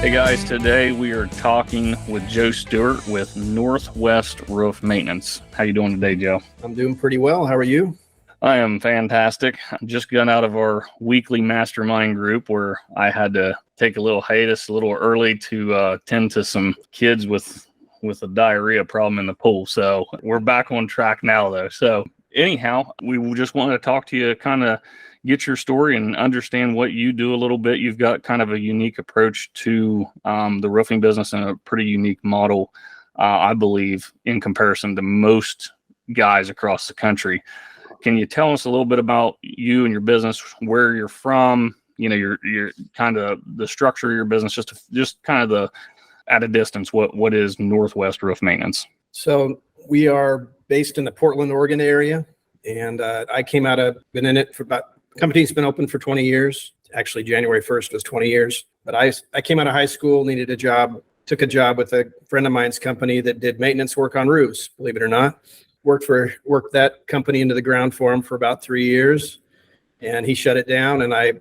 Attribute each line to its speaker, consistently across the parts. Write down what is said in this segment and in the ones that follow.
Speaker 1: Hey guys, today we are talking with Joe Stewart with Northwest Roof Maintenance. How you doing today, Joe?
Speaker 2: I'm doing pretty well. How are you?
Speaker 1: I am fantastic. I just got out of our weekly mastermind group where I had to take a little hiatus a little early to tend to some kids with a diarrhea problem in the pool. So we're back on track now, though. So anyhow, we just wanted to talk to you, kind of get your story and understand what you do a little bit. You've got kind of a unique approach to the roofing business and a pretty unique model, I believe, in comparison to most guys across the country. Can you tell us a little bit about you and your business, where you're from, your kind of the structure of your business, just kind of the at a distance, what is Northwest Roof Maintenance?
Speaker 2: So we are based in the Portland, Oregon area. And I been in it for company's been open for 20 years. Actually, January 1st was 20 years. But I came out of high school, needed a job, took a job with a friend of mine's company that did maintenance work on roofs, believe it or not. Worked that company into the ground for him for about 3 years. And he shut it down. And I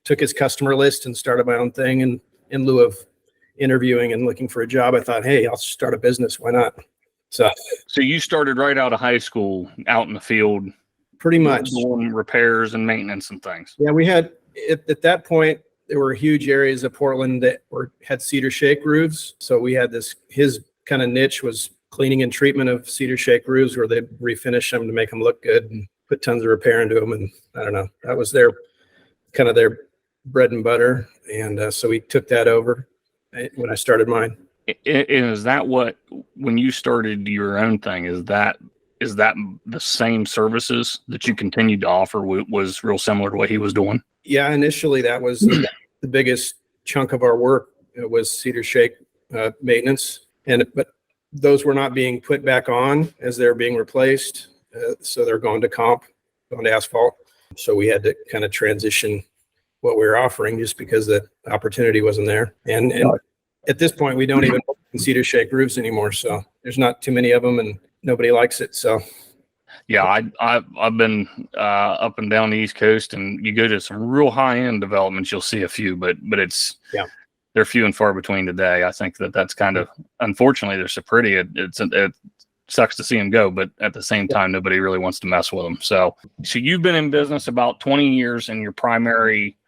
Speaker 2: took his customer list and started my own thing. And in lieu of interviewing and looking for a job, I thought, hey, I'll start a business. Why not? So
Speaker 1: you started right out of high school out in the field,
Speaker 2: pretty much
Speaker 1: doing repairs and maintenance and things.
Speaker 2: Yeah, we had at that point, there were huge areas of Portland that had cedar shake roofs. So we had his kind of niche was cleaning and treatment of cedar shake roofs, where they refinish them to make them look good and put tons of repair into them. And I don't know, that was their bread and butter. And so we took that over when I started mine.
Speaker 1: And is that when you started your own thing, is that the same services that you continued to offer was real similar to what he was doing?
Speaker 2: Yeah, initially that was the biggest chunk of our work. It was cedar shake maintenance, but those were not being put back on as they're being replaced. So they're going to asphalt. So we had to kind of transition what we were offering just because the opportunity wasn't there. And at this point, we don't even cedar shake roofs anymore. So there's not too many of them and nobody likes it. So
Speaker 1: yeah, I've been up and down the East Coast, and you go to some real high end developments, you'll see a few, but they're few and far between today. I think that's kind of, unfortunately, they're so pretty. It sucks to see them go, but at the same time, nobody really wants to mess with them. So you've been in business about 20 years, and your primary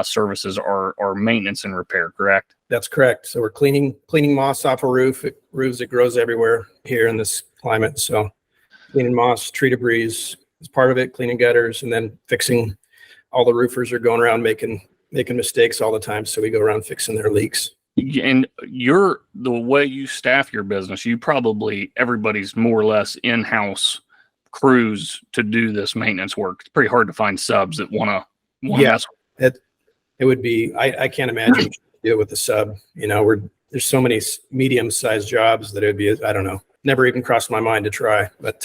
Speaker 1: services are maintenance and repair, correct?
Speaker 2: That's correct. So we're cleaning moss off a roof. Roofs, it grows everywhere here in this climate. So cleaning moss, tree debris is part of it, cleaning gutters, and then fixing. All the roofers are going around making mistakes all the time. So we go around fixing their leaks.
Speaker 1: And the way you staff your business, everybody's more or less in-house crews to do this maintenance work. It's pretty hard to find subs that want to mess with it.
Speaker 2: It would be, I can't imagine deal with the sub. There's so many medium-sized jobs that it would be, I don't know, never even crossed my mind to try. But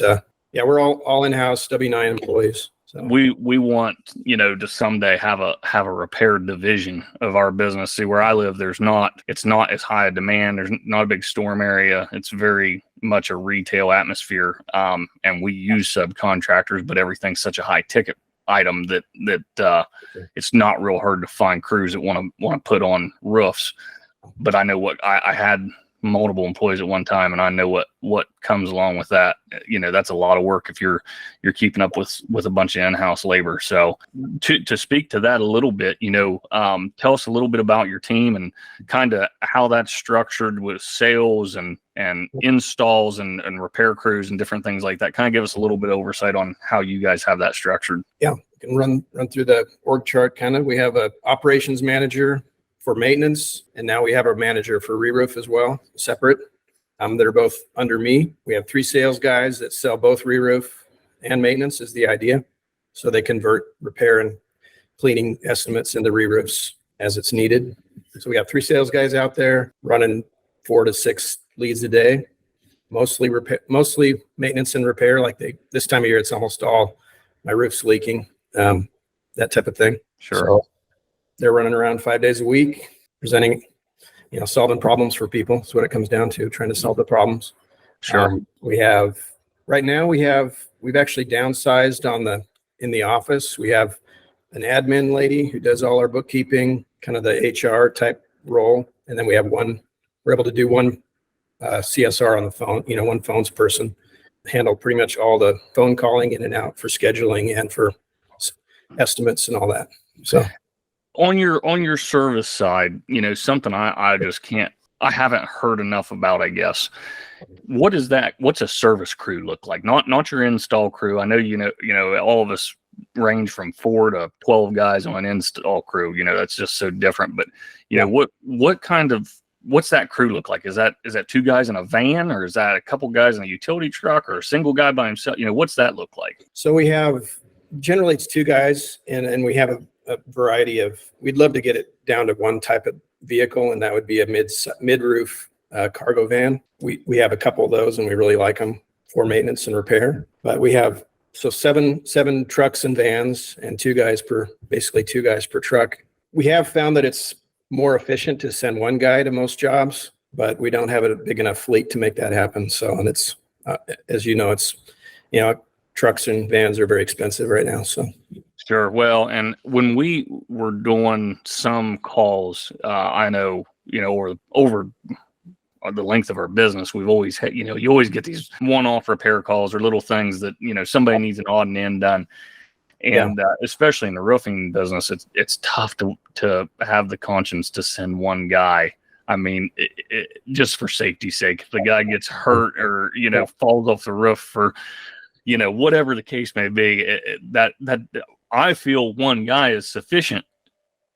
Speaker 2: we're all in-house W-9 employees. So
Speaker 1: we want, to someday have a repair division of our business. See, where I live, it's not as high a demand. There's not a big storm area. It's very much a retail atmosphere. And we use subcontractors, but everything's such a high ticket item that it's not real hard to find crews that want to put on roofs. But I know I had multiple employees at one time, and I know what comes along with that. That's a lot of work if you're keeping up with a bunch of in-house labor. So to speak to that a little bit, tell us a little bit about your team and kind of how that's structured with sales and installs and repair crews and different things like that. Kind of give us a little bit of oversight on how you guys have that structured.
Speaker 2: Yeah, we can run through the org chart. Kind of, we have a operations manager for maintenance, and now we have our manager for re-roof as well, separate. They're both under me. We have 3 sales guys that sell both re-roof and maintenance is the idea. So they convert repair and cleaning estimates into re-roofs as it's needed. So we have 3 sales guys out there running 4 to 6 leads a day, mostly maintenance and repair. Like this time of year, it's almost all my roof's leaking, that type of thing.
Speaker 1: Sure.
Speaker 2: So they're running around 5 days a week, presenting, solving problems for people. That's what it comes down to, trying to solve the problems.
Speaker 1: Sure.
Speaker 2: We've actually downsized in the office. We have an admin lady who does all our bookkeeping, kind of the HR type role. And then we have we're able to do one CSR on the phone, one phones person, handle pretty much all the phone calling in and out for scheduling and for estimates and all that. So
Speaker 1: on your service side, something I just I haven't heard enough about, I guess. What's a service crew look like? Not your install crew. I know, all of us range from 4 to 12 guys on an install crew. That's just so different. But what's that crew look like? Is that 2 guys in a van, or is that a couple guys in a utility truck, or a single guy by himself? What's that look like?
Speaker 2: So we have, generally it's 2 guys, and we have a variety of, we'd love to get it down to one type of vehicle, and that would be a mid-roof cargo van. We have a couple of those, and we really like them for maintenance and repair. But we have seven trucks and vans, and basically two guys per truck. We have found that it's more efficient to send one guy to most jobs, but we don't have a big enough fleet to make that happen. So, and it's as trucks and vans are very expensive right now. So.
Speaker 1: Sure. Well, and when we were doing some calls, I know, over the length of our business, we've always had, you always get these one-off repair calls or little things that, somebody needs an odd and end done. And especially in the roofing business, it's tough to have the conscience to send one guy. I mean, just for safety's sake, if the guy gets hurt or, falls off the roof for, whatever the case may be, that I feel one guy is sufficient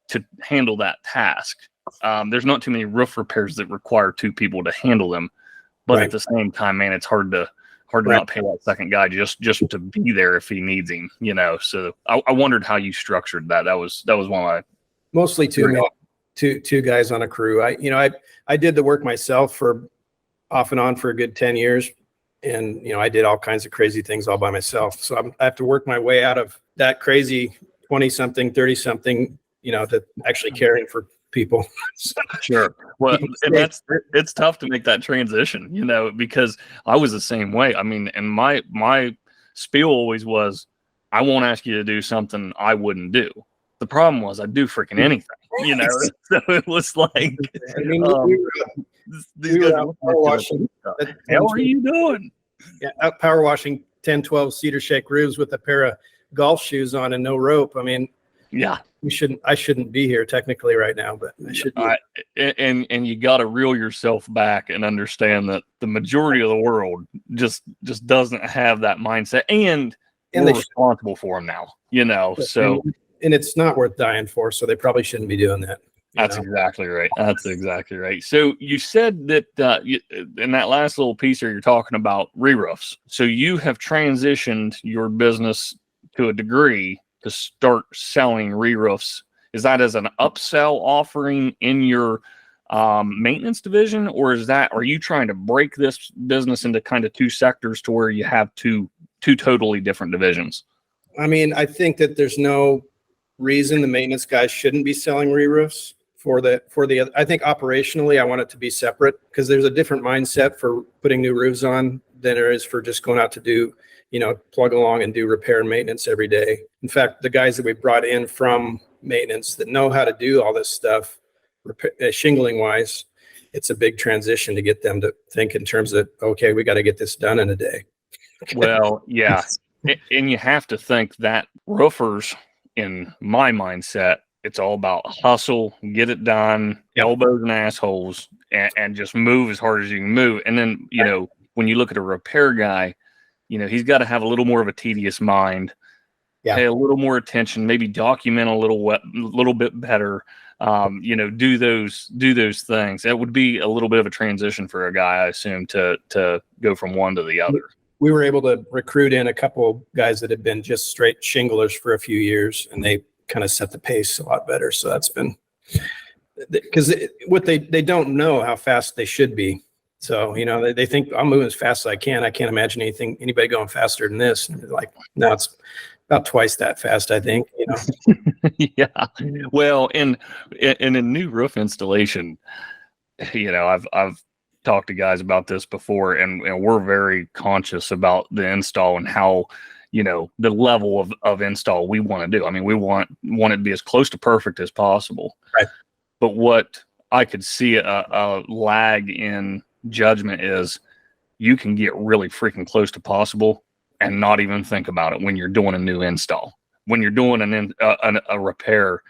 Speaker 1: to handle that task. There's not too many roof repairs that require 2 people to handle them, but at the same time, man, it's hard to not pay that second guy just to be there if he needs him, So I wondered how you structured that. That was one of my
Speaker 2: mostly two guys on a crew. I did the work myself for off and on for a good 10 years. And, I did all kinds of crazy things all by myself. So I have to work my way out of that crazy 20-something, 30-something, to actually caring for people.
Speaker 1: Sure. Well, and it's tough to make that transition, because I was the same way. I mean, and my spiel always was, I won't ask you to do something I wouldn't do. The problem was I'd do freaking anything, So it was like,
Speaker 2: we were out power washing.
Speaker 1: How are you doing?
Speaker 2: Yeah, out power washing 10, 12 cedar shake roofs with a pair of golf shoes on and no rope. I mean,
Speaker 1: yeah,
Speaker 2: I shouldn't be here technically right now, but I should be.
Speaker 1: And you got to reel yourself back and understand that the majority of the world just doesn't have that mindset, and we're responsible for them now, so.
Speaker 2: And it's not worth dying for, so they probably shouldn't be doing that.
Speaker 1: That's exactly right. That's exactly right. So you said that in that last little piece here, you're talking about re-roofs. So you have transitioned your business to a degree to start selling re-roofs. Is that as an upsell offering in your maintenance division, or are you trying to break this business into kind of 2 sectors to where you have two totally different divisions?
Speaker 2: I mean, I think that there's no reason the maintenance guys shouldn't be selling re-roofs for the other. I think operationally I want it to be separate, because there's a different mindset for putting new roofs on than there is for just going out to do, plug along and do repair and maintenance every day. In fact, the guys that we brought in from maintenance that know how to do all this stuff, shingling wise, it's a big transition to get them to think in terms of, okay, we got to get this done in a day.
Speaker 1: Well, yeah. And you have to think that roofers, in my mindset, it's all about hustle, get it done, elbows and assholes, and just move as hard as you can move. And then, when you look at a repair guy, he's got to have a little more of a tedious mind, pay a little more attention, maybe document a little bit better, do those things. That would be a little bit of a transition for a guy, I assume, to go from one to the other.
Speaker 2: We were able to recruit in a couple guys that had been just straight shinglers for a few years, and they kind of set the pace a lot better. So that's been, because what they don't know how fast they should be. So, they think I'm moving as fast as I can. I can't imagine anybody going faster than this. And they're like, no, it's about twice that fast, I think,
Speaker 1: Yeah. Well, in a new roof installation, I've talked to guys about this before, and we're very conscious about the install and how, the level of install we want to do. I mean, we want it to be as close to perfect as possible.
Speaker 2: Right.
Speaker 1: But what I could see a lag in judgment is you can get really freaking close to possible and not even think about it when you're doing a new install. When you're doing a repair,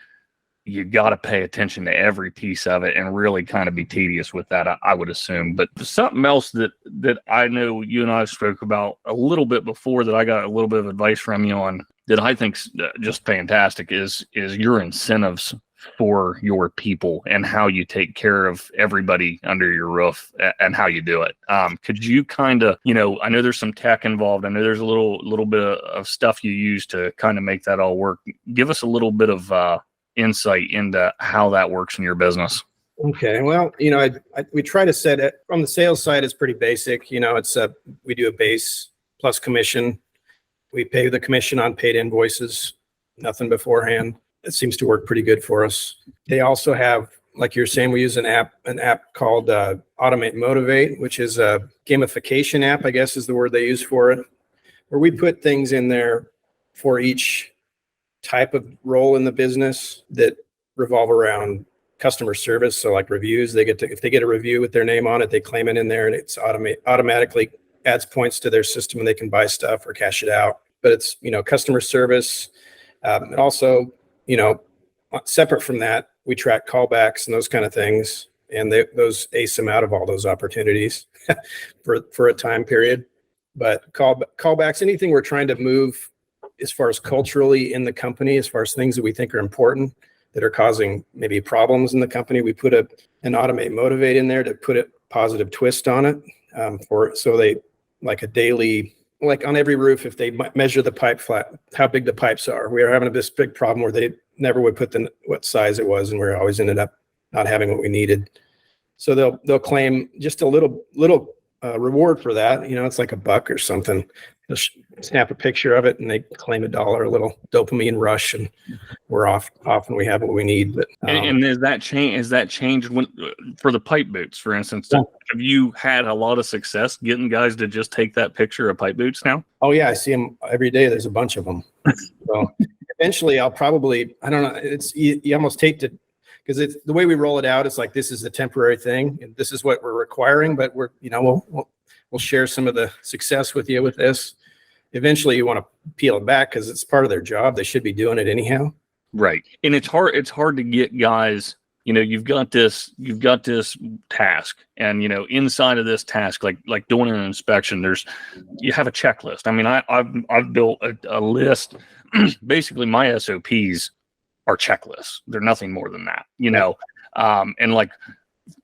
Speaker 1: you got to pay attention to every piece of it and really kind of be tedious with that, I would assume. But something else that I know you and I spoke about a little bit before that I got a little bit of advice from you on that I think's just fantastic is your incentives for your people and how you take care of everybody under your roof and how you do it. Could you kind of, I know there's some tech involved. I know there's a little bit of stuff you use to kind of make that all work. Give us a little bit of insight into how that works in your business.
Speaker 2: Okay. Well, we try to set it from the sales side. It's pretty basic. It's we do a base plus commission. We pay the commission on paid invoices, nothing beforehand. It seems to work pretty good for us. They also have, like you're saying, we use an app called Automate Motivate, which is a gamification app, I guess is the word they use for it, where we put things in there for each type of role in the business that revolve around customer service. So like reviews, if they get a review with their name on it, they claim it in there and it's automatically adds points to their system and they can buy stuff or cash it out. But it's, customer service. And also, separate from that, we track callbacks and those kind of things. And those ace them out of all those opportunities for a time period. But callbacks, anything we're trying to move as far as culturally in the company, as far as things that we think are important that are causing maybe problems in the company, we put an Automate Motivate in there to put a positive twist on it. So they like a daily, like on every roof, if they measure the pipe flat, how big the pipes are. We are having this big problem where they never would put what size it was, and we always ended up not having what we needed. So they'll claim just a little reward for that. It's like $1 or something. They'll snap a picture of it and they claim $1, a little dopamine rush, and we're off and we have what we need. But
Speaker 1: and is that changed when for the pipe boots, for instance? Yeah. Have you had a lot of success getting guys to just take that picture of pipe boots now?
Speaker 2: Oh yeah, I see them every day. There's a bunch of them. So eventually I'll probably, I don't know, it's you almost take to, because it's the way we roll it out. It's like, this is a temporary thing and this is what we're requiring, but we'll share some of the success with you with this. Eventually you want to peel it back because it's part of their job. They should be doing it anyhow.
Speaker 1: Right. And it's hard to get guys, you've got this task, and inside of this task, like doing an inspection, you have a checklist. I mean, I've built a list. Basically my SOPs are checklists. They're nothing more than that, and like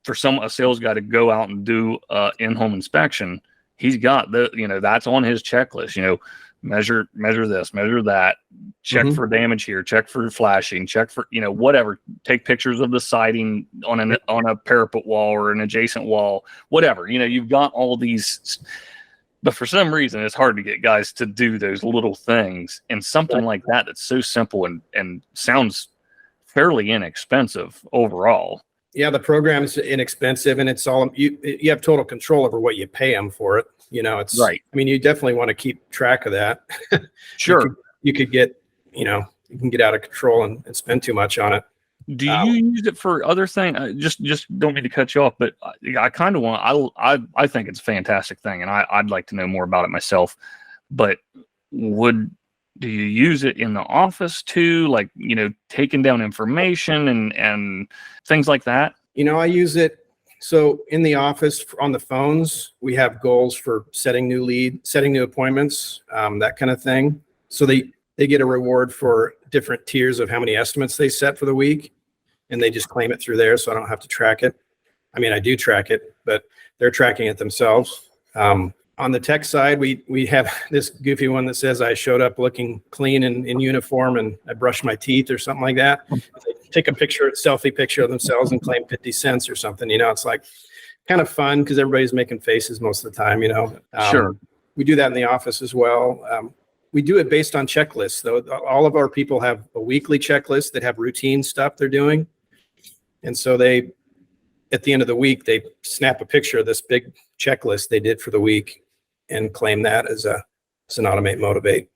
Speaker 1: for a sales guy to go out and do in-home inspection, he's got that's on his checklist, measure this, measure that, check for damage here, check for flashing, check for, whatever, take pictures of the siding on a parapet wall or an adjacent wall, whatever, you've got all these, but for some reason it's hard to get guys to do those little things, and something like that that's so simple and sounds fairly inexpensive overall.
Speaker 2: Yeah, the program is inexpensive, and it's all you have total control over what you pay them for it. It's
Speaker 1: right.
Speaker 2: I mean, you definitely want to keep track of that.
Speaker 1: Sure.
Speaker 2: You could get, you can get out of control and spend too much on it.
Speaker 1: Do you use it for other things? Just don't mean to cut you off, but I kind of want. I think it's a fantastic thing, and I'd like to know more about it myself. But do you use it in the office too, like taking down information and things like that?
Speaker 2: I use it. So in the office on the phones, we have goals for setting new appointments, that kind of thing. So they get a reward for different tiers of how many estimates they set for the week, and they just claim it through there. So I don't have to track it. I mean, I do track it, but they're tracking it themselves. On the tech side, we have this goofy one that says I showed up looking clean in uniform and I brushed my teeth or something like that. They take a selfie picture of themselves and claim 50 cents or something. It's like kind of fun because everybody's making faces most of the time.
Speaker 1: Sure.
Speaker 2: We do that in the office as well. We do it based on checklists, though. All of our people have a weekly checklist that have routine stuff they're doing, and so at the end of the week, they snap a picture of this big checklist they did for the week and claim that as an Automate Motivate.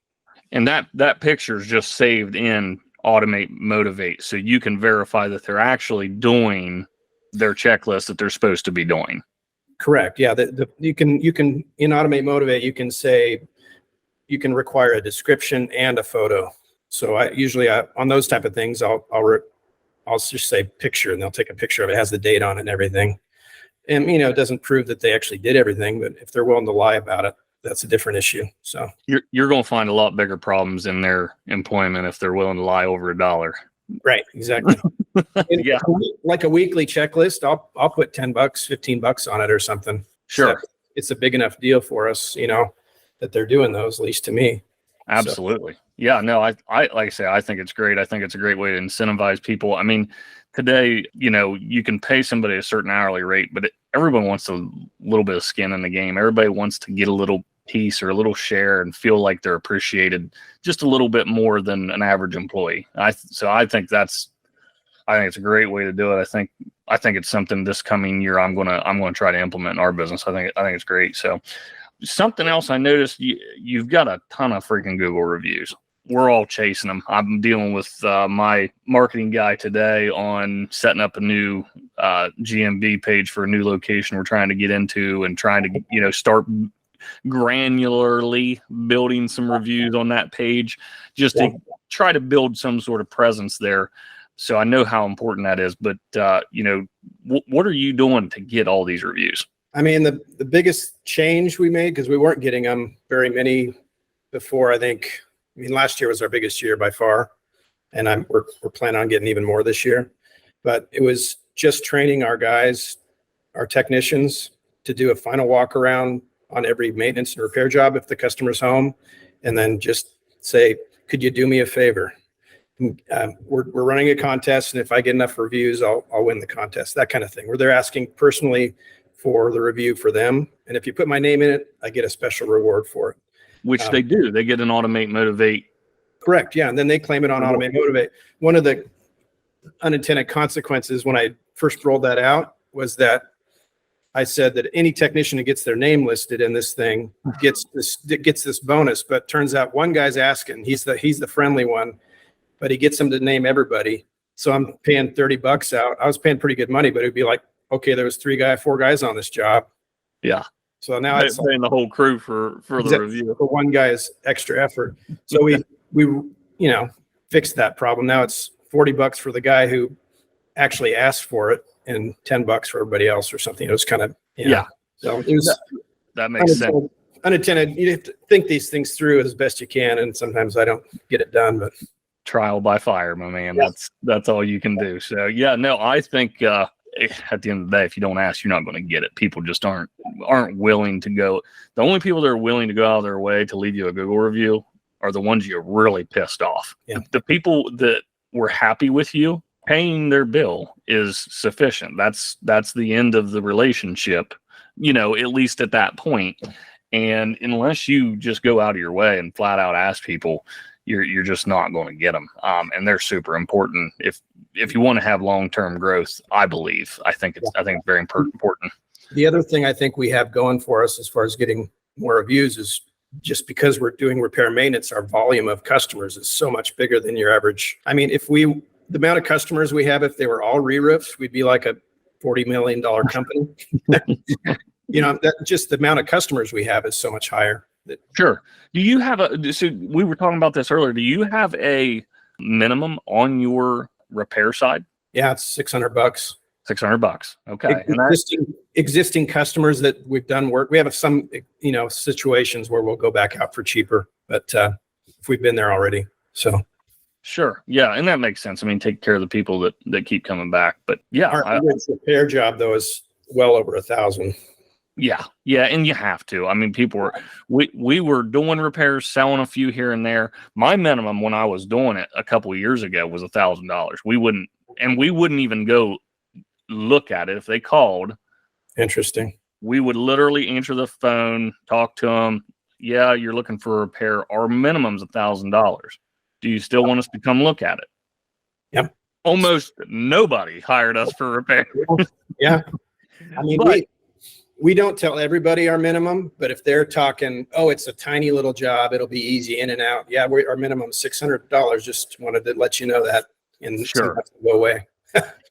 Speaker 1: And that picture is just saved in Automate Motivate, so you can verify that they're actually doing their checklist that they're supposed to be doing.
Speaker 2: Correct. Yeah. You can in Automate Motivate, you can say, you can require a description and a photo. So I usually on those type of things, I'll just say picture, and they'll take a picture of it. It has the date on it and everything. And, it doesn't prove that they actually did everything, but if they're willing to lie about it, that's a different issue. So
Speaker 1: you're going to find a lot bigger problems in their employment if they're willing to lie over $1.
Speaker 2: Right. Exactly.
Speaker 1: Yeah.
Speaker 2: Like a weekly checklist, I'll put $10, $15 on it or something.
Speaker 1: Sure.
Speaker 2: So it's a big enough deal for us, that they're doing those, at least to me.
Speaker 1: Absolutely. So. Yeah, no, I like I say, I think it's great. I think it's a great way to incentivize people. I mean, today, you can pay somebody a certain hourly rate, but everyone wants a little bit of skin in the game. Everybody wants to get a little piece or a little share and feel like they're appreciated just a little bit more than an average employee. So I think it's a great way to do it. I think it's something this coming year I'm gonna try to implement in our business. I think it's great. So something else I noticed, you've got a ton of freaking Google reviews. We're all chasing them. I'm dealing with my marketing guy today on setting up a new GMB page for a new location we're trying to get into, and trying to start granularly building some reviews on that page just to try to build some sort of presence there. So I know how important that is. But what are you doing to get all these reviews?
Speaker 2: I mean, the biggest change we made, because we weren't getting them very many before, last year was our biggest year by far, and we're planning on getting even more this year. But it was just training our guys, our technicians, to do a final walk around on every maintenance and repair job if the customer's home, and then just say, could you do me a favor? We're running a contest, and if I get enough reviews, I'll win the contest, that kind of thing, where they're asking personally for the review for them. And if you put my name in it, I get a special reward for it.
Speaker 1: Which they do. They get an Automate Motivate.
Speaker 2: Correct. Yeah. And then they claim it on Automate Motivate. One of the unintended consequences when I first rolled that out was that I said that any technician who gets their name listed in this thing gets this bonus. But turns out one guy's asking, he's the friendly one, but he gets them to name everybody. So I'm paying $30 out. I was paying pretty good money, but it'd be like, okay, there was 4 guys on this job.
Speaker 1: Yeah.
Speaker 2: So now it's
Speaker 1: paying the whole crew for the review.
Speaker 2: For one guy's extra effort. So we fixed that problem. Now it's $40 for the guy who actually asked for it, and $10 for everybody else or something. It was kind of So it was
Speaker 1: that makes sense.
Speaker 2: Unintended. You have to think these things through as best you can, and sometimes I don't get it done. But
Speaker 1: trial by fire, my man. Yeah. That's all you can do. So I think. At the end of the day, if you don't ask, you're not going to get it. People just aren't willing to go. The only people that are willing to go out of their way to leave you a Google review are the ones you're really pissed off. Yeah. The people that were happy with you, paying their bill is sufficient. That's the end of the relationship, at least at that point. And unless you just go out of your way and flat out ask people, you're just not going to get them. And they're super important. If you want to have long-term growth, I think it's very important.
Speaker 2: The other thing I think we have going for us as far as getting more reviews is just because we're doing repair and maintenance, our volume of customers is so much bigger than your average. I mean, the amount of customers we have, if they were all re-roofs, we'd be like a $40 million company. That just the amount of customers we have is so much higher.
Speaker 1: Sure. Do you have so we were talking about this earlier. Do you have a minimum on your repair side?
Speaker 2: Yeah, it's $600.
Speaker 1: $600. Okay.
Speaker 2: Existing customers that we've done work. We have some, situations where we'll go back out for cheaper, but if we've been there already, so.
Speaker 1: Sure. Yeah. And that makes sense. I mean, take care of the people that keep coming back, but yeah.
Speaker 2: Our repair job though is well over 1,000.
Speaker 1: Yeah. Yeah. And you have to. I mean, we were doing repairs, selling a few here and there. My minimum when I was doing it a couple of years ago was $1,000. We wouldn't even go look at it if they called.
Speaker 2: Interesting.
Speaker 1: We would literally answer the phone, talk to them. Yeah, you're looking for a repair. Our minimum's $1,000. Do you still want us to come look at it?
Speaker 2: Yep.
Speaker 1: Almost nobody hired us for repair.
Speaker 2: Yeah. I mean, we don't tell everybody our minimum, but if they're talking, it's a tiny little job, it'll be easy in and out. Yeah, our minimum is $600. Just wanted to let you know that, and
Speaker 1: sure,
Speaker 2: go away.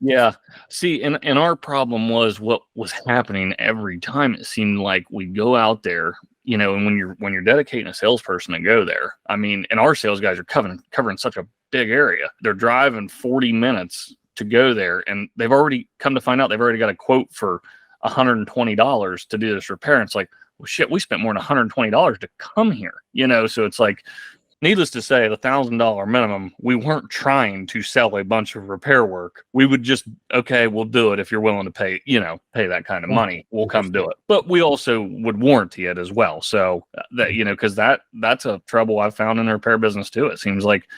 Speaker 1: Yeah. See, and our problem was what was happening every time. It seemed like we'd go out there, and when you're dedicating a salesperson to go there, I mean, and our sales guys are covering such a big area. They're driving 40 minutes to go there, and they've already come to find out they've already got a quote for $120 to do this repair. And it's like, well, shit, we spent more than $120 to come here, So it's like, needless to say, at $1,000 minimum, we weren't trying to sell a bunch of repair work. We would just, okay, we'll do it if you're willing to pay that kind of money. We'll come do it. But we also would warranty it as well. So that, because that's a trouble I've found in the repair business too. It seems like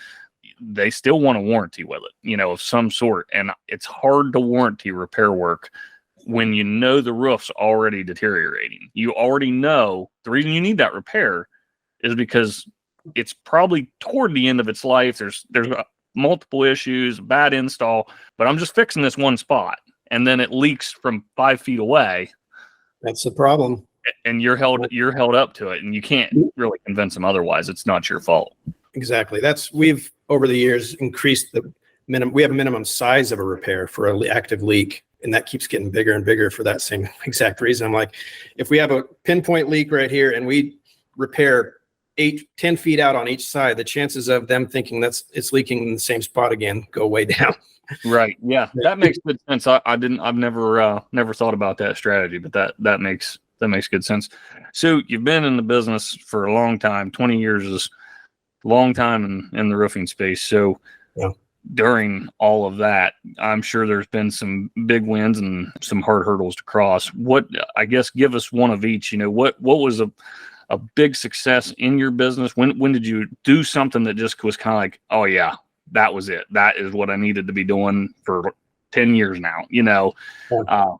Speaker 1: they still want a warranty with it, of some sort. And it's hard to warranty repair work when the roof's already deteriorating. You already know the reason you need that repair is because it's probably toward the end of its life. There's multiple issues, bad install, but I'm just fixing this one spot, and then it leaks from 5 feet away.
Speaker 2: That's the problem.
Speaker 1: And you're held up to it, and you can't really convince them otherwise. It's not your fault.
Speaker 2: Exactly. We've over the years increased the minimum. We have a minimum size of a repair for an active leak, and that keeps getting bigger and bigger for that same exact reason. I'm like, if we have a pinpoint leak right here and we repair 10 feet out on each side, the chances of them thinking it's leaking in the same spot again go way down.
Speaker 1: Right. Yeah. That makes good sense. I've never thought about that strategy, but that makes good sense. So you've been in the business for a long time. 20 years is a long time in the roofing space. So yeah. During all of that, I'm sure there's been some big wins and some hard hurdles to cross. Give us one of each. What was a big success in your business? When did you do something that just was kind of like, oh yeah, that was it. That is what I needed to be doing for 10 years now.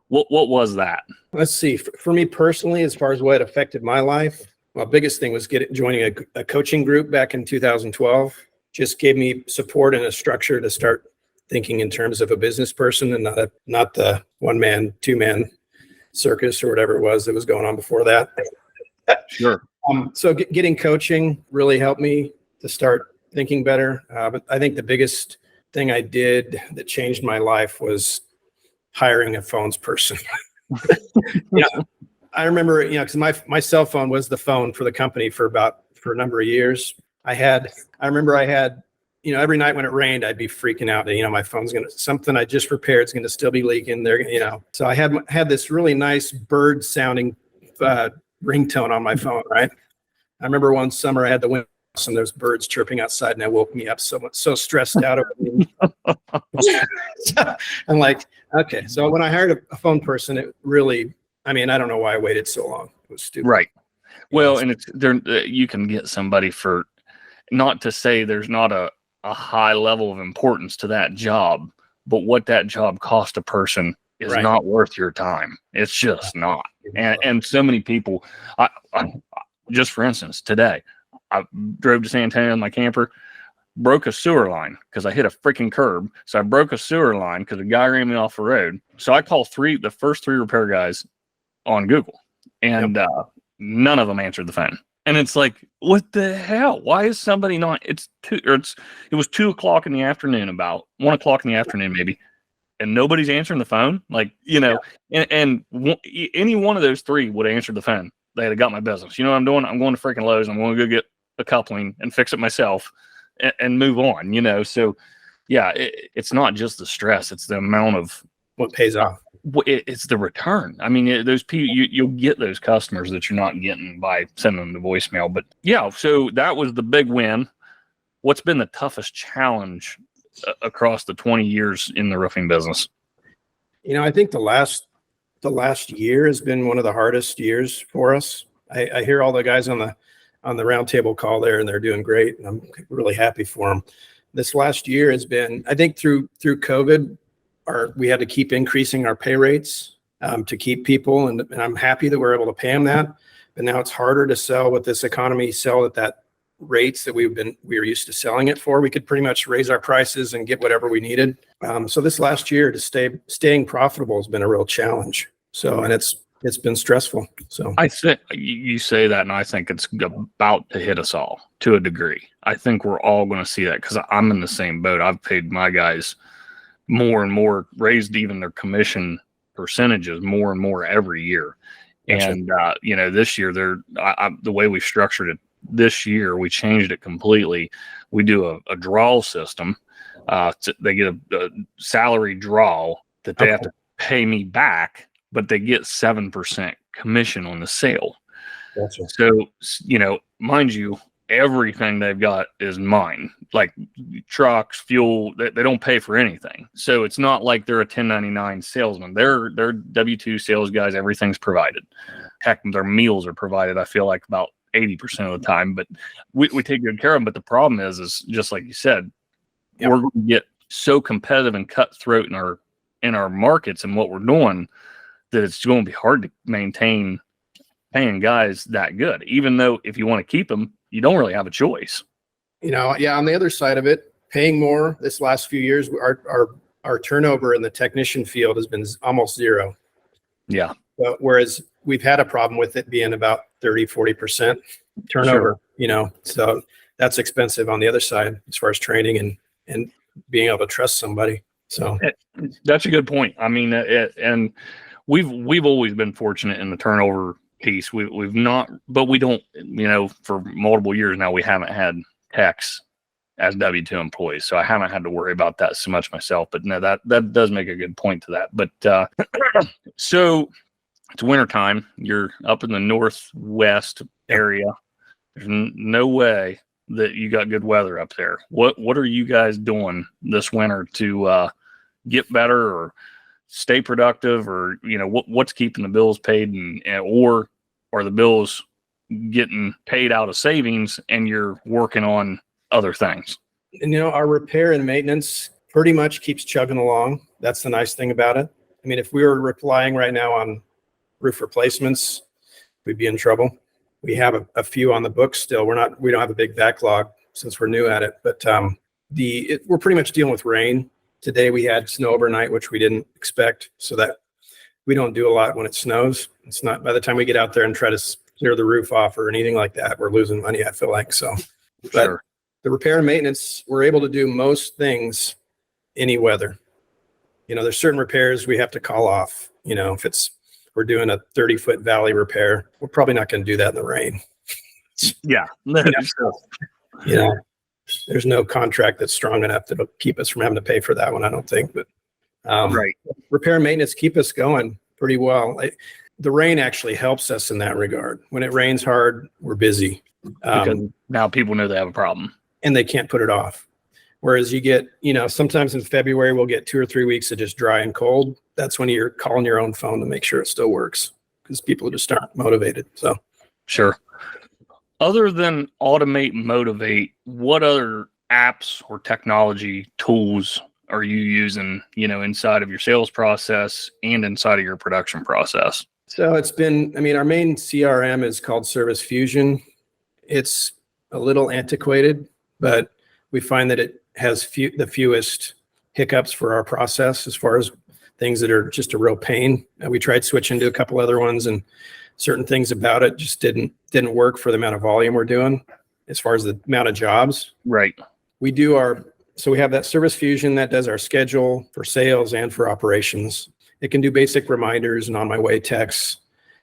Speaker 1: What was that?
Speaker 2: Let's see. For me personally, as far as what affected my life, my biggest thing was joining a coaching group back in 2012. Just gave me support and a structure to start thinking in terms of a business person and not the 1-man, 2-man circus or whatever it was that was going on before that.
Speaker 1: Sure.
Speaker 2: So getting coaching really helped me to start thinking better. But I think the biggest thing I did that changed my life was hiring a phones person. I remember, because my cell phone was the phone for the company for a number of years. I remember I had, every night when it rained, I'd be freaking out that, my phone's something I just repaired is going to still be leaking there, So I had this really nice bird sounding, ringtone on my phone, right? I remember one summer I had the wind and there's birds chirping outside, and that woke me up so stressed out over I'm like, okay. So when I hired a phone person, it really, I don't know why I waited so long. It was stupid.
Speaker 1: Right. Well, and you can get somebody for, not to say there's not a high level of importance to that job, but what that job cost a person is not worth your time. It's just not. And so many people, I just for instance, today I drove to San Antonio in my camper, broke a sewer line because I hit a freaking curb. So I broke a sewer line because a guy ran me off the road. So I called the first 3 repair guys on Google, and none of them answered the phone. And it's like, what the hell? Why is somebody not? It was 2 o'clock in the afternoon, about 1 o'clock in the afternoon, maybe. And nobody's answering the phone. And any one of those 3 would have answered the phone. They'd have got my business. You know what I'm doing? I'm going to freaking Lowe's. I'm going to go get a coupling and fix it myself and move on, So yeah, it's not just the stress. It's the amount of
Speaker 2: what pays off.
Speaker 1: It's the return. Those people, you'll get those customers that you're not getting by sending them the voicemail. But yeah, so that was the big win. What's been the toughest challenge across the 20 years in the roofing business?
Speaker 2: I think the last year has been one of the hardest years for us. I hear all the guys on the roundtable call there, and they're doing great, and I'm really happy for them. This last year has been, I think, through COVID, we had to keep increasing our pay rates to keep people, and I'm happy that we're able to pay them that. But now it's harder to sell with this economy, sell at that rates that we were used to selling it for. We could pretty much raise our prices and get whatever we needed. So this last year, to staying profitable has been a real challenge. So, and it's been stressful. So
Speaker 1: I think you say that, and I think it's about to hit us all to a degree. I think we're all going to see that because I'm in the same boat. I've paid my guys more and more, raised even their commission percentages more and more every year.
Speaker 2: Gotcha.
Speaker 1: And this year the way we structured it this year, we changed it completely. We do a draw system. They get a salary draw that they have to pay me back, but they get 7% commission on the sale.
Speaker 2: Gotcha.
Speaker 1: So, mind you, everything they've got is mine, like trucks, fuel. They don't pay for anything. So it's not like they're a 1099 salesman. They're W-2 sales guys. Everything's provided. Heck, their meals are provided, I feel like, about 80% of the time, but we take good care of them. But the problem is just like you said, we're going to get so competitive and cutthroat in our markets and what we're doing that it's going to be hard to maintain paying guys that good, even though if you want to keep them, you don't really have a choice.
Speaker 2: On the other side of it, paying more this last few years, our turnover in the technician field has been almost zero.
Speaker 1: Yeah.
Speaker 2: Whereas we've had a problem with it being about 30-40% turnover, so that's expensive on the other side as far as training and being able to trust somebody. So
Speaker 1: that's a good point. I mean, and we've always been fortunate in the turnover piece. We've not, but we don't, for multiple years now, we haven't had techs as W-2 employees. So I haven't had to worry about that so much myself, but no, that does make a good point to that. But, so it's wintertime. You're up in the northwest area. There's no way that you got good weather up there. What are you guys doing this winter to get better or stay productive, or what's keeping the bills paid, or are the bills getting paid out of savings and you're working on other things?
Speaker 2: And our repair and maintenance pretty much keeps chugging along. That's the nice thing about it. I mean, if we were relying right now on roof replacements, we'd be in trouble. We have a few on the books still. We don't have a big backlog since we're new at it, but we're pretty much dealing with rain. Today we had snow overnight, which we didn't expect, so that we don't do a lot when it snows. It's not, by the time we get out there and try to clear the roof off or anything like that, we're losing money, I feel like. So, but
Speaker 1: Sure.
Speaker 2: The repair and maintenance, we're able to do most things any weather. There's certain repairs we have to call off. If we're doing a 30-foot valley repair, we're probably not going to do that in the rain.
Speaker 1: Yeah.
Speaker 2: There's no contract that's strong enough to keep us from having to pay for that one, I don't think. But
Speaker 1: Right.
Speaker 2: repair and maintenance keep us going pretty well. The rain actually helps us in that regard. When it rains hard, we're busy.
Speaker 1: Because now people know they have a problem.
Speaker 2: And they can't put it off. Whereas you get, sometimes in February, we'll get 2 or 3 weeks of just dry and cold. That's when you're calling your own phone to make sure it still works, because people just aren't motivated. So,
Speaker 1: sure. Other than Automate and Motivate, what other apps or technology tools are you using, inside of your sales process and inside of your production process?
Speaker 2: So it's been, our main CRM is called Service Fusion. It's a little antiquated, but we find that it has the fewest hiccups for our process as far as things that are just a real pain. We tried switching to a couple other ones, and certain things about it just didn't work for the amount of volume we're doing as far as the amount of jobs.
Speaker 1: Right.
Speaker 2: We have that Service Fusion that does our schedule for sales and for operations. It can do basic reminders and on my way texts.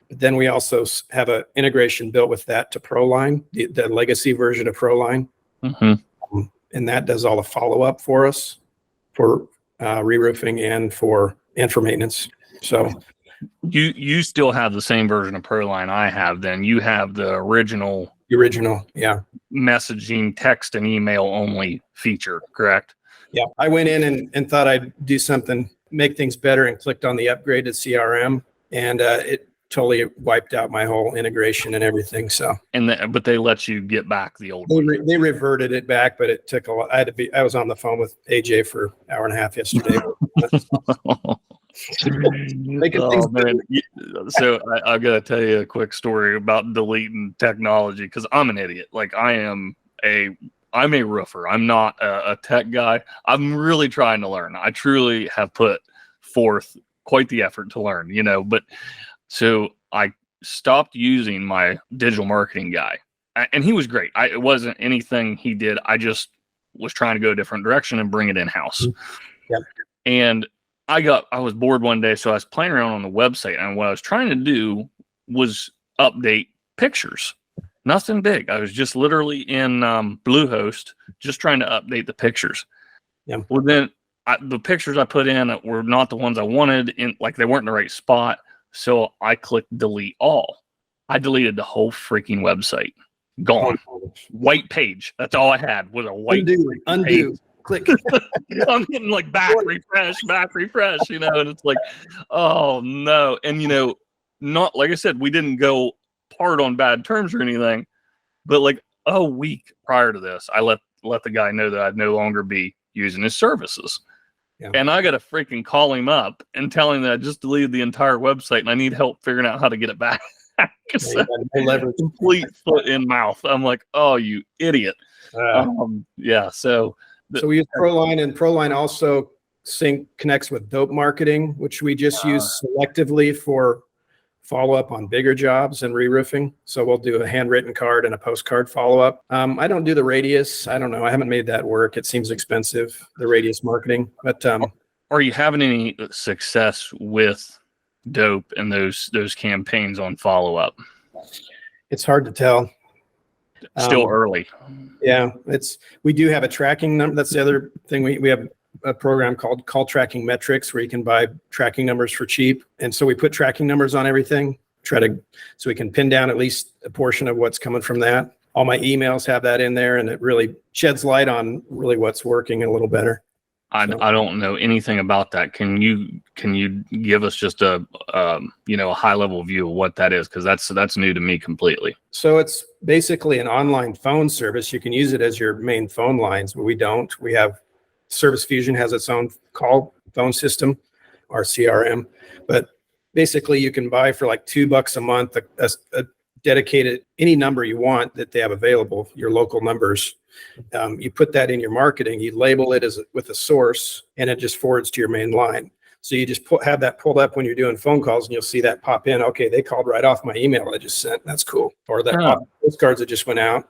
Speaker 2: But then we also have an integration built with that to ProLine, the legacy version of ProLine.
Speaker 1: Mm-hmm.
Speaker 2: And that does all the follow-up for us for re-roofing and for maintenance. So
Speaker 1: you still have the same version of ProLine I have. Then you have the original,
Speaker 2: yeah,
Speaker 1: messaging, text and email only feature, correct?
Speaker 2: Yeah, I went in and thought I'd do something, make things better, and clicked on the upgraded CRM, and it totally wiped out my whole integration and everything. So,
Speaker 1: but they let you get back the old
Speaker 2: one. They reverted it back, but it took a lot. I was on the phone with AJ for an hour and a half yesterday.
Speaker 1: So I've got to tell you a quick story about deleting technology, because I'm an idiot. Like I'm a roofer. I'm not a tech guy. I'm really trying to learn. I truly have put forth quite the effort to learn, but so I stopped using my digital marketing guy, and he was great. It wasn't anything he did. I just was trying to go a different direction and bring it in-house.
Speaker 2: Yep.
Speaker 1: And I was bored one day, so I was playing around on the website, and what I was trying to do was update pictures. Nothing big. I was just literally in Bluehost, just trying to update the pictures.
Speaker 2: Yeah.
Speaker 1: Well, then the pictures I put in were not the ones I wanted, like they weren't in the right spot. So I clicked delete all. I deleted the whole freaking website. Gone. White page. That's all I had was a white
Speaker 2: undo. Click.
Speaker 1: I'm getting like back refresh, and it's like, oh no. And not like I said, we didn't go part on bad terms or anything, but like a week prior to this, I let the guy know that I'd no longer be using his services. Yeah. And I got to freaking call him up and tell him that I just deleted the entire website and I need help figuring out how to get it back. Complete foot in mouth. I'm like, oh, you idiot. Yeah. So
Speaker 2: we use Proline, and Proline also connects with Dope Marketing, which we just use selectively for follow-up on bigger jobs and re-roofing. So we'll do a handwritten card and a postcard follow-up. I don't do the Radius. I don't know. I haven't made that work. It seems expensive, the Radius marketing. But
Speaker 1: are you having any success with Dope and those campaigns on follow-up?
Speaker 2: It's hard to tell.
Speaker 1: Still early.
Speaker 2: Yeah, we do have a tracking number. That's the other thing. We have a program called Call Tracking Metrics where you can buy tracking numbers for cheap. And so we put tracking numbers on everything, so we can pin down at least a portion of what's coming from that. All my emails have that in there, and it really sheds light on really what's working a little better.
Speaker 1: I don't know anything about that. Can you give us just a high level view of what that is? Because that's new to me completely.
Speaker 2: So it's basically an online phone service. You can use it as your main phone lines, but we don't. We have Service Fusion has its own call phone system, our CRM. But basically, you can buy for like $2 a month a dedicated any number you want that they have available. Your local numbers. You put that in your marketing, you label it with a source, and it just forwards to your main line. So you just have that pulled up when you're doing phone calls, and you'll see that pop in. Okay, they called right off my email I just sent. That's cool. Or that postcards that just went out.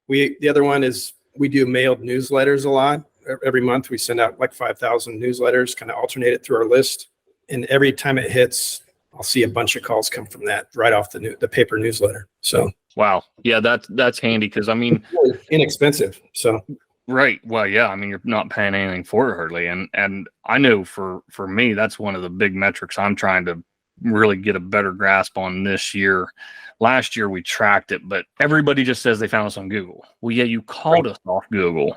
Speaker 2: The other one is we do mailed newsletters a lot. Every month we send out like 5,000 newsletters, kind of alternate it through our list. And every time it hits, I'll see a bunch of calls come from that right off the paper newsletter. So.
Speaker 1: Wow. Yeah, that's handy because
Speaker 2: it's inexpensive. So
Speaker 1: right. Well, yeah. I mean, you're not paying anything for it hardly, and I know for me that's one of the big metrics I'm trying to really get a better grasp on this year. Last year we tracked it, but everybody just says they found us on Google. Well, yeah, you called us off Google,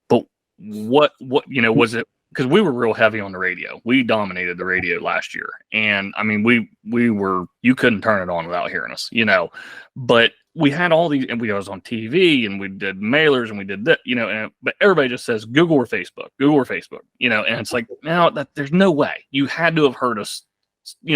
Speaker 1: but what was it? Because we were real heavy on the radio. We dominated the radio last year. And I mean, you couldn't turn it on without hearing us, but we had all these, and we was on TV and we did mailers and we did that, but everybody just says Google or Facebook, and it's like, now there's no way. You had to have heard us,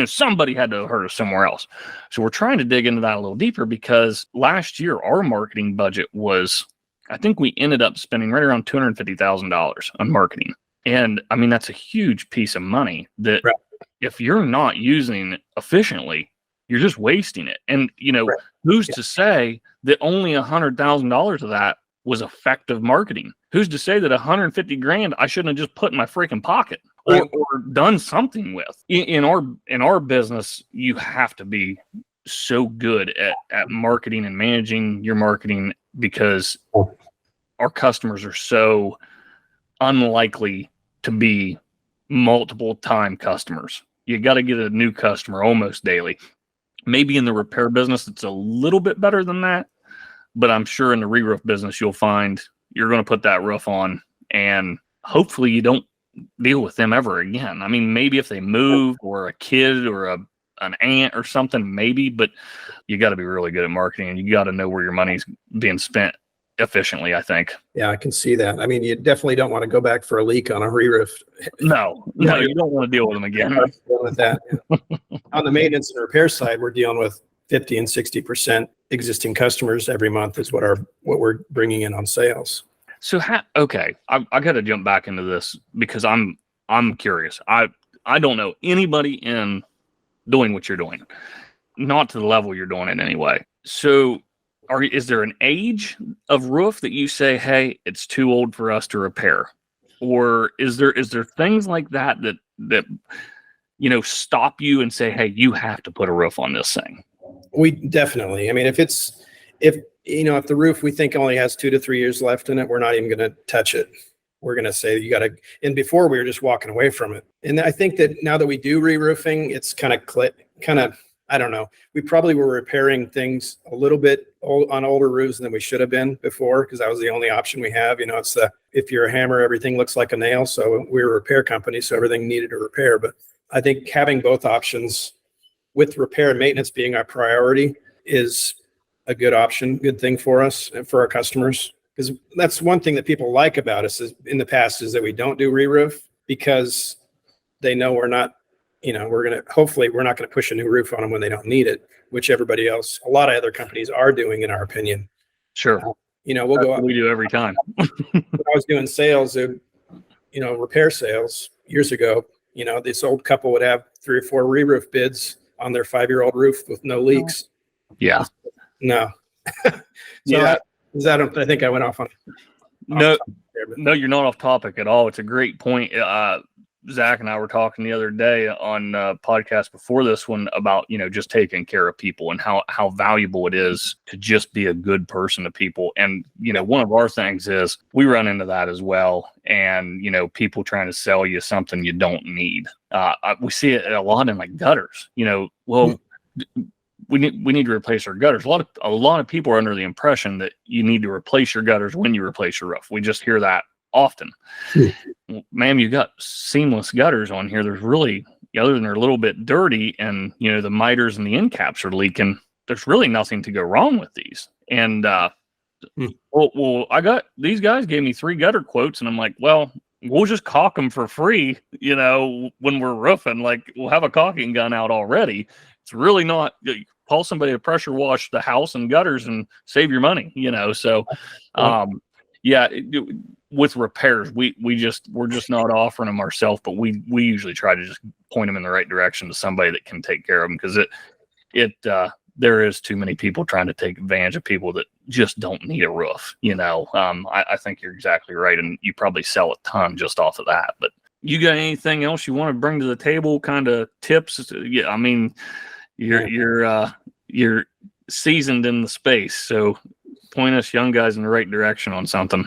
Speaker 1: somebody had to have heard us somewhere else. So we're trying to dig into that a little deeper because last year our marketing budget was, I think we ended up spending right around $250,000 on marketing. And I mean, that's a huge piece of money that if you're not using efficiently, you're just wasting it. And, who's to say that only $100,000 of that was effective marketing? Who's to say that $150,000 I shouldn't have just put in my freaking pocket or done something with? In our business, you have to be so good at marketing and managing your marketing because our customers are so unlikely to be multiple time customers. You got to get a new customer almost daily. Maybe in the repair business, it's a little bit better than that, but I'm sure in the re-roof business, you'll find you're going to put that roof on and hopefully you don't deal with them ever again. I mean, maybe if they move or a kid or an aunt or something, maybe, but you got to be really good at marketing and you got to know where your money's being spent efficiently, I think.
Speaker 2: Yeah, I can see that. I mean, you definitely don't want to go back for a leak on a re-roof.
Speaker 1: No, you don't want to deal with them again.
Speaker 2: With that. On the maintenance and repair side, we're dealing with 50 and 60% existing customers every month is what we're bringing in on sales.
Speaker 1: So okay, I got to jump back into this because I'm curious. I don't know anybody in doing what you're doing, not to the level you're doing it anyway. So is there an age of roof that you say, hey, it's too old for us to repair? or is there things like that stop you and say, hey, you have to put a roof on this thing?
Speaker 2: We definitely, I mean, if the roof we think only has 2 to 3 years left in it, we're not even going to touch it. We're going to say you got to, and before we were just walking away from it. And I think that now that we do re-roofing, it's kind of, I don't know. We probably were repairing things a little bit on older roofs than we should have been before, because that was the only option we have. It's if you're a hammer, everything looks like a nail. So we're a repair company, so everything needed a repair. But I think having both options with repair and maintenance being our priority is a good option, good thing for us and for our customers. Because that's one thing that people like about us is in the past is that we don't do re-roof, because they know we're not, hopefully we're not going to push a new roof on them when they don't need it, which everybody else, a lot of other companies are doing, in our opinion.
Speaker 1: Sure.
Speaker 2: We'll go up.
Speaker 1: We do every time.
Speaker 2: When I was doing sales, repair sales years ago, this old couple would have 3 or 4 re-roof bids on their 5-year-old roof with no leaks.
Speaker 1: Yeah.
Speaker 2: No. I think I went off on.
Speaker 1: No, you're not off topic at all. It's a great point. Zach and I were talking the other day on a podcast before this one about, just taking care of people and how valuable it is to just be a good person to people. And, one of our things is we run into that as well. And, people trying to sell you something you don't need. We see it a lot in like gutters, we need to replace our gutters. A lot of people are under the impression that you need to replace your gutters when you replace your roof. We just hear that often. Well, ma'am, you got seamless gutters on here. There's really, other than they're a little bit dirty and the miters and the end caps are leaking, there's really nothing to go wrong with these. And well, I got these guys gave me 3 gutter quotes, and I'm like, well, we'll just caulk them for free. When we're roofing, like we'll have a caulking gun out already. It's really not. Call somebody to pressure wash the house and gutters and save your money. So, with repairs, we're just not offering them ourselves, but we usually try to just point them in the right direction to somebody that can take care of them, because there is too many people trying to take advantage of people that just don't need a roof. I think you're exactly right, and you probably sell a ton just off of that. But you got anything else you want to bring to the table? Kind of tips? Yeah, I mean, you're seasoned in the space, so point us young guys in the right direction on something.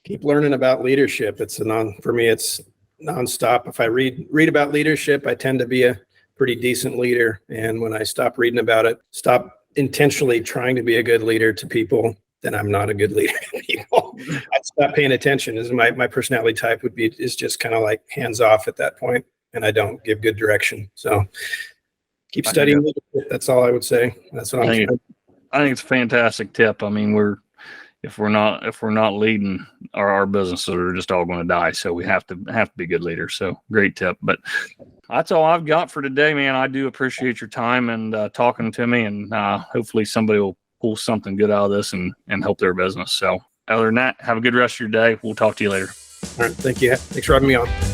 Speaker 2: Keep learning about leadership. For me, it's nonstop. If I read about leadership, I tend to be a pretty decent leader. And when I stop reading about it, stop intentionally trying to be a good leader to people, then I'm not a good leader to people. I stop paying attention. As my personality type is just kind of like hands off at that point, and I don't give good direction. So keep studying leadership. That's all I would say. That's what I think
Speaker 1: it's a fantastic tip. I mean, if we're not leading, our businesses are just all going to die. So we have to be good leaders. So great tip. But that's all I've got for today, man. I do appreciate your time and talking to me, and hopefully somebody will pull something good out of this and help their business. So other than that, have a good rest of your day. We'll talk to you later.
Speaker 2: All right. Thank you. Thanks for having me on.